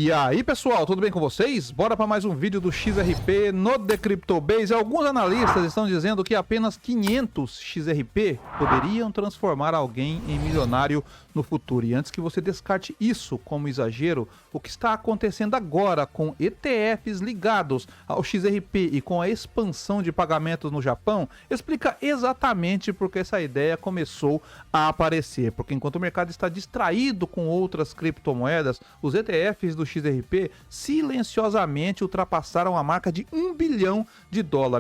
E aí pessoal, tudo bem com vocês? Bora para mais um vídeo do XRP no Decryptobase. Alguns analistas estão dizendo que apenas 500 XRP poderiam transformar alguém em milionário no futuro. E antes que você descarte isso como exagero, o que está acontecendo agora com ETFs ligados ao XRP e com a expansão de pagamentos no Japão, explica exatamente porque essa ideia começou a aparecer. Porque enquanto o mercado está distraído com outras criptomoedas, os ETFs do XRP silenciosamente ultrapassaram a marca de $1 bilhão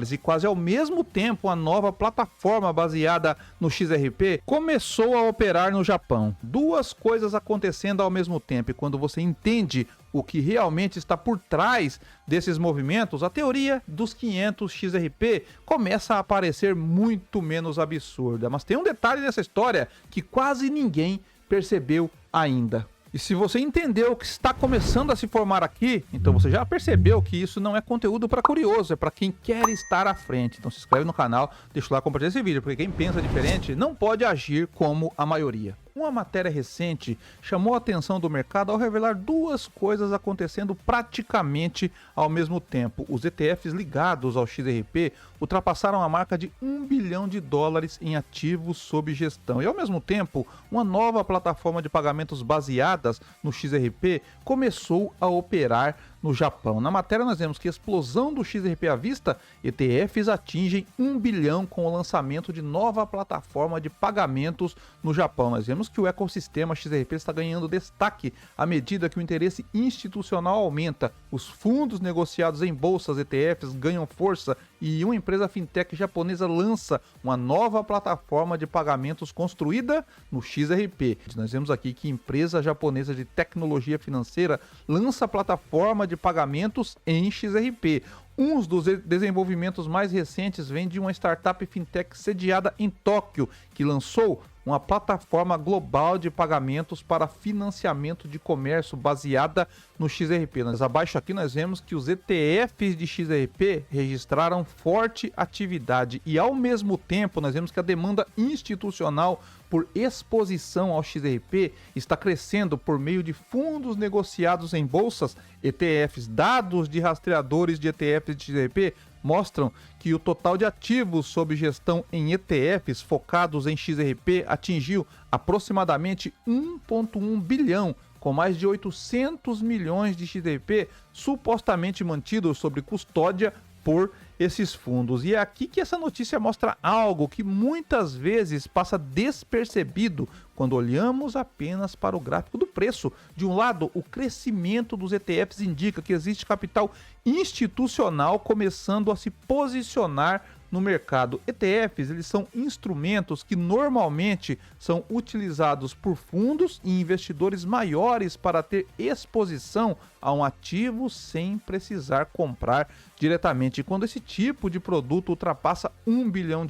e quase ao mesmo tempo a nova plataforma baseada no XRP começou a operar no Japão. Duas coisas acontecendo ao mesmo tempo, e quando você entende o que realmente está por trás desses movimentos, a teoria dos 500 XRP começa a aparecer muito menos absurda. Mas tem um detalhe nessa história que quase ninguém percebeu ainda. E se você entendeu o que está começando a se formar aqui, então você já percebeu que isso não é conteúdo para curioso, é para quem quer estar à frente. Então se inscreve no canal, deixa o like, compartilha esse vídeo, porque quem pensa diferente não pode agir como a maioria. Uma matéria recente chamou a atenção do mercado ao revelar duas coisas acontecendo praticamente ao mesmo tempo. Os ETFs ligados ao XRP ultrapassaram a marca de $1 bilhão em ativos sob gestão. E ao mesmo tempo, uma nova plataforma de pagamentos baseadas no XRP começou a operar no Japão. Na matéria nós vemos que a explosão do XRP à vista, ETFs atingem $1 bilhão com o lançamento de nova plataforma de pagamentos no Japão. Nós vemos que o ecossistema XRP está ganhando destaque à medida que o interesse institucional aumenta. Os fundos negociados em bolsas ETFs ganham força e uma empresa fintech japonesa lança uma nova plataforma de pagamentos construída no XRP. Nós vemos aqui que empresa japonesa de tecnologia financeira lança plataforma de pagamentos em XRP. Um dos desenvolvimentos mais recentes vem de uma startup fintech sediada em Tóquio, que lançou uma plataforma global de pagamentos para financiamento de comércio baseada no XRP. Mas abaixo aqui nós vemos que os ETFs de XRP registraram forte atividade e ao mesmo tempo nós vemos que a demanda institucional por exposição ao XRP está crescendo por meio de fundos negociados em bolsas, ETFs. Dados de rastreadores de ETFs de XRP mostram que o total de ativos sob gestão em ETFs focados em XRP atingiu aproximadamente 1,1 bilhão, com mais de 800 milhões de XRP supostamente mantidos sob custódia por esses fundos. E é aqui que essa notícia mostra algo que muitas vezes passa despercebido quando olhamos apenas para o gráfico do preço. De um lado, o crescimento dos ETFs indica que existe capital institucional começando a se posicionar no mercado. ETFs, eles são instrumentos que normalmente são utilizados por fundos e investidores maiores para ter exposição a um ativo sem precisar comprar diretamente. E quando esse tipo de produto ultrapassa $1 bilhão,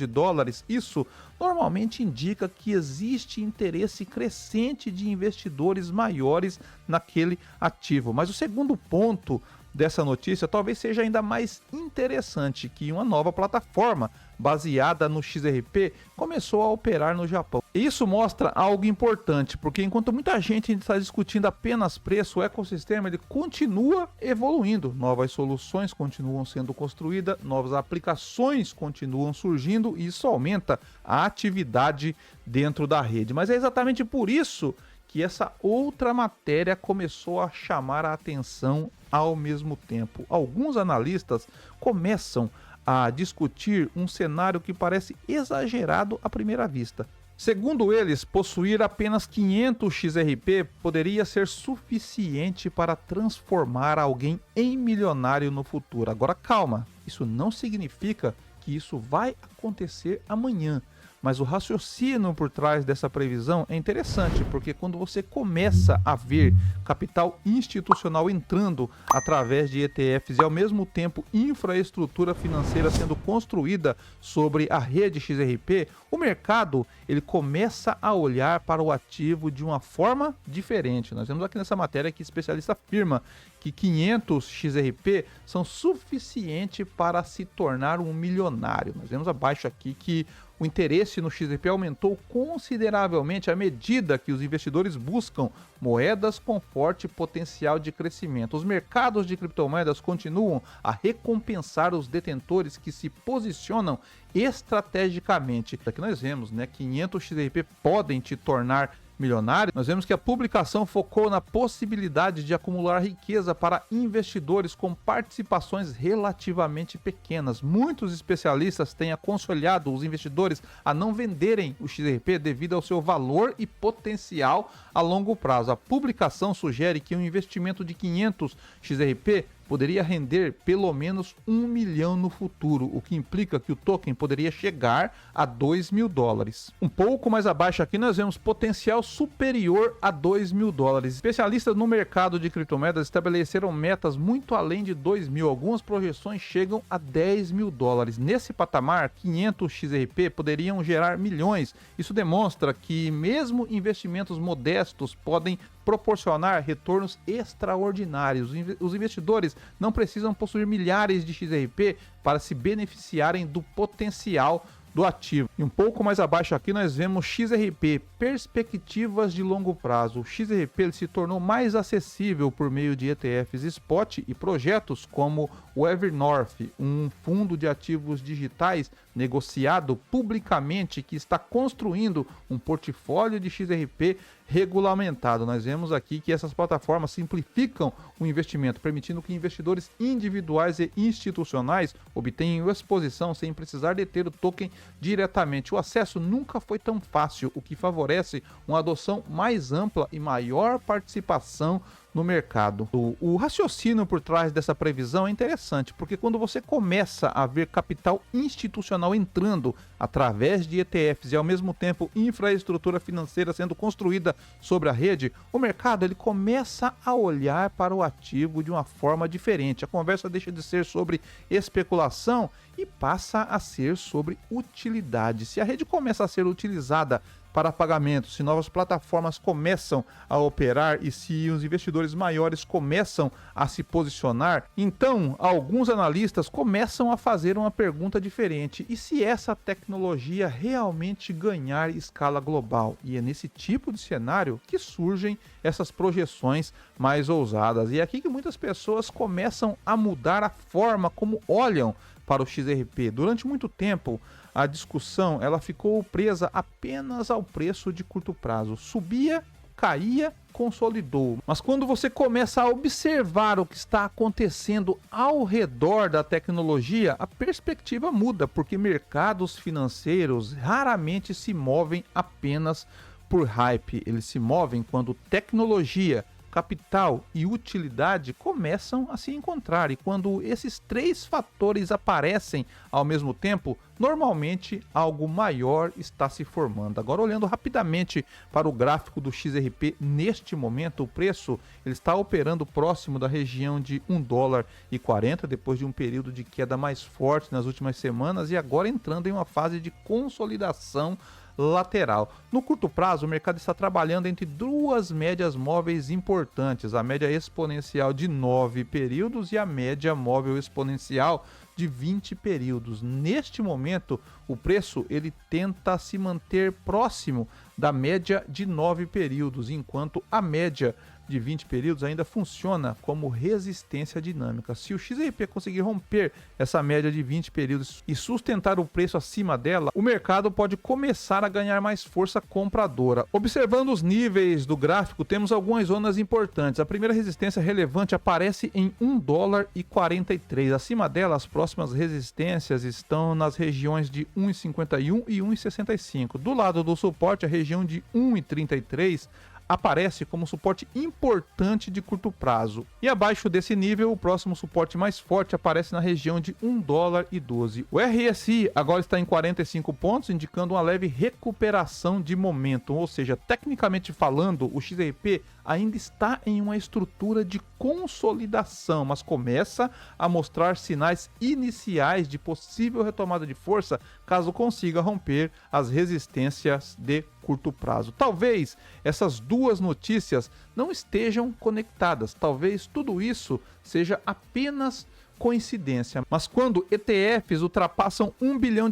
isso normalmente indica que existe interesse crescente de investidores maiores naquele ativo. Mas o segundo ponto dessa notícia talvez seja ainda mais interessante, que uma nova plataforma baseada no XRP começou a operar no Japão. Isso mostra algo importante, porque enquanto muita gente está discutindo apenas preço, o ecossistema ele continua evoluindo, novas soluções continuam sendo construídas, novas aplicações continuam surgindo e isso aumenta a atividade dentro da rede. Mas é exatamente por isso que essa outra matéria começou a chamar a atenção ao mesmo tempo. Alguns analistas começam a discutir um cenário que parece exagerado à primeira vista. Segundo eles, possuir apenas 500 XRP poderia ser suficiente para transformar alguém em milionário no futuro. Agora calma, isso não significa que isso vai acontecer amanhã. Mas o raciocínio por trás dessa previsão é interessante, porque quando você começa a ver capital institucional entrando através de ETFs e ao mesmo tempo infraestrutura financeira sendo construída sobre a rede XRP, o mercado ele começa a olhar para o ativo de uma forma diferente. Nós vemos aqui nessa matéria que o especialista afirma que 500 XRP são suficientes para se tornar um milionário. Nós vemos abaixo aqui que O interesse no XRP aumentou consideravelmente à medida que os investidores buscam moedas com forte potencial de crescimento. Os mercados de criptomoedas continuam a recompensar os detentores que se posicionam estrategicamente. Aqui nós vemos, 500 XRP podem te tornar milionário. Nós vemos que a publicação focou na possibilidade de acumular riqueza para investidores com participações relativamente pequenas. Muitos especialistas têm aconselhado os investidores a não venderem o XRP devido ao seu valor e potencial a longo prazo. A publicação sugere que um investimento de 500 XRP poderia render pelo menos 1 milhão no futuro, o que implica que o token poderia chegar a 2 mil dólares. Um pouco mais abaixo aqui nós vemos potencial superior a 2 mil dólares. Especialistas no mercado de criptomoedas estabeleceram metas muito além de 2 mil. Algumas projeções chegam a 10 mil dólares. Nesse patamar, 500 XRP poderiam gerar milhões. Isso demonstra que mesmo investimentos modestos podem proporcionar retornos extraordinários. Os investidores não precisam possuir milhares de XRP para se beneficiarem do potencial do ativo. E um pouco mais abaixo aqui nós vemos XRP, perspectivas de longo prazo. O XRP ele se tornou mais acessível por meio de ETFs spot e projetos como o Evernorth, um fundo de ativos digitais negociado publicamente que está construindo um portfólio de XRP regulamentado. Nós vemos aqui que essas plataformas simplificam o investimento, permitindo que investidores individuais e institucionais obtenham exposição sem precisar deter o token diretamente. O acesso nunca foi tão fácil, o que favorece uma adoção mais ampla e maior participação no mercado. O raciocínio por trás dessa previsão é interessante, porque quando você começa a ver capital institucional entrando através de ETFs e ao mesmo tempo infraestrutura financeira sendo construída sobre a rede, o mercado ele começa a olhar para o ativo de uma forma diferente. A conversa deixa de ser sobre especulação e passa a ser sobre utilidade. Se a rede começa a ser utilizada para pagamento, se novas plataformas começam a operar e se os investidores maiores começam a se posicionar, então alguns analistas começam a fazer uma pergunta diferente: e se essa tecnologia realmente ganhar escala global? E é nesse tipo de cenário que surgem essas projeções mais ousadas. E é aqui que muitas pessoas começam a mudar a forma como olham para o XRP. Durante muito tempo, a discussão ela ficou presa apenas ao preço de curto prazo. Subia, caía, consolidou. Mas quando você começa a observar o que está acontecendo ao redor da tecnologia, a perspectiva muda, porque mercados financeiros raramente se movem apenas por hype. Eles se movem quando tecnologia, capital e utilidade começam a se encontrar, e quando esses três fatores aparecem ao mesmo tempo, normalmente algo maior está se formando. Agora, olhando rapidamente para o gráfico do XRP, neste momento o preço ele está operando próximo da região de $1,40 depois de um período de queda mais forte nas últimas semanas e agora entrando em uma fase de consolidação lateral. No curto prazo, o mercado está trabalhando entre duas médias móveis importantes, a média exponencial de 9 períodos e a média móvel exponencial de 20 períodos. Neste momento, o preço ele tenta se manter próximo da média de 9 períodos, enquanto a média de 20 períodos ainda funciona como resistência dinâmica. Se o XRP conseguir romper essa média de 20 períodos e sustentar o preço acima dela, o mercado pode começar a ganhar mais força compradora. Observando os níveis do gráfico, temos algumas zonas importantes. A primeira resistência relevante aparece em $1,43. Acima dela, as próximas resistências estão nas regiões de 1,51 e 1,65. Do lado do suporte, a região de 1,33 aparece como suporte importante de curto prazo. E abaixo desse nível, o próximo suporte mais forte aparece na região de $1,12. O RSI agora está em 45 pontos, indicando uma leve recuperação de momentum, ou seja, tecnicamente falando, o XRP ainda está em uma estrutura de consolidação, mas começa a mostrar sinais iniciais de possível retomada de força caso consiga romper as resistências de curto prazo. Talvez essas duas notícias não estejam conectadas, talvez tudo isso seja apenas coincidência, mas quando ETFs ultrapassam US$ 1 bilhão,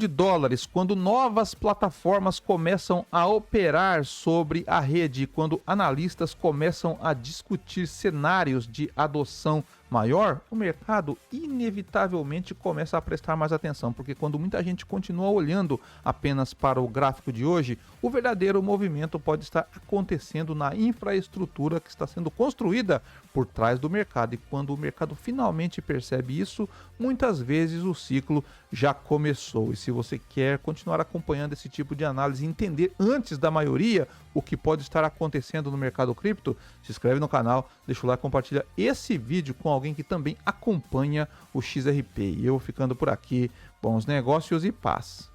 quando novas plataformas começam a operar sobre a rede, quando analistas começam a discutir cenários de adoção maior, o mercado inevitavelmente começa a prestar mais atenção, porque quando muita gente continua olhando apenas para o gráfico de hoje, o verdadeiro movimento pode estar acontecendo na infraestrutura que está sendo construída por trás do mercado, e quando o mercado finalmente percebe isso, muitas vezes o ciclo já começou. E se você quer continuar acompanhando esse tipo de análise e entender antes da maioria o que pode estar acontecendo no mercado cripto, se inscreve no canal, deixa o like, compartilha esse vídeo com alguém que também acompanha o XRP. E eu ficando por aqui, bons negócios e paz.